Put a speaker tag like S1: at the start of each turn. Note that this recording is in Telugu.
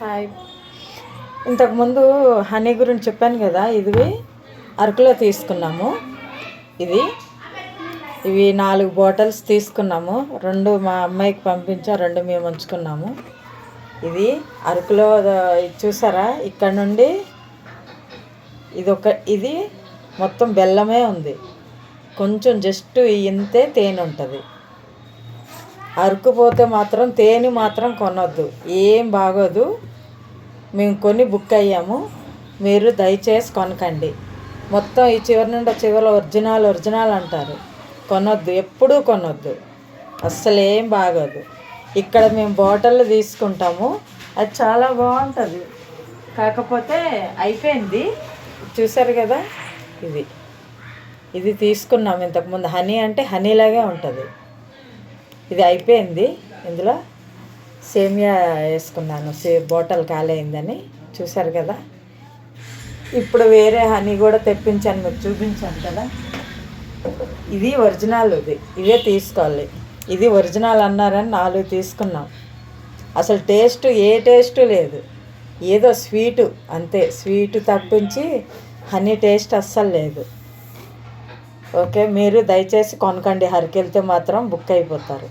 S1: హాయ్. ఇంతకుముందు హనీ గురించి చెప్పాను కదా, ఇది అరకులో తీసుకున్నాము. ఇవి 4 బాటిల్స్ తీసుకున్నాము. 2 మా అమ్మాయికి పంపించాం, 2 మేము ఉంచుకున్నాము. ఇది అరకులో చూసారా, ఇక్కడ నుండి ఇది మొత్తం బెల్లమే ఉంది, కొంచెం జస్ట్ ఇంతే తేనె ఉంటుంది. అరకు పోతే మాత్రం తేనె మాత్రం కొనొద్దు, ఏం బాగోదు. మేము కొని బుక్ అయ్యాము, మీరు దయచేసి కొనకండి. మొత్తం ఈ చివరి నుండి చివరి ఒరిజినల్ అంటారు. కొనొద్దు, ఎప్పుడూ కొనొద్దు, అస్సలు ఏం బాగోదు. ఇక్కడ మేము బాటిల్ తీసుకుంటాము, అది చాలా బాగుంటుంది. కాకపోతే అయిపోయింది, చూసారు కదా. ఇది తీసుకున్నాము ఇంతకుముందు. హనీ అంటే హనీలాగే ఉంటుంది. ఇది అయిపోయింది. ఇందులో సేమియా వేసుకున్నాను, బాటిల్ ఖాళీ అయిందని. చూసారు కదా. ఇప్పుడు వేరే హనీ కూడా తెప్పించాను, మీకు చూపించాను కదా. ఇది ఒరిజినల్, ఇవే తీసుకోవాలి. ఇది ఒరిజినల్ అన్నారని 4 తీసుకున్నాం. అసలు ఏ టేస్ట్ లేదు, ఏదో స్వీటు అంతే. స్వీటు తప్పించి హనీ టేస్ట్ అస్సలు లేదు. ఓకే, మీరు దయచేసి కొనకండి. అరకు వెళ్తే మాత్రం బుక్ అయిపోతారు.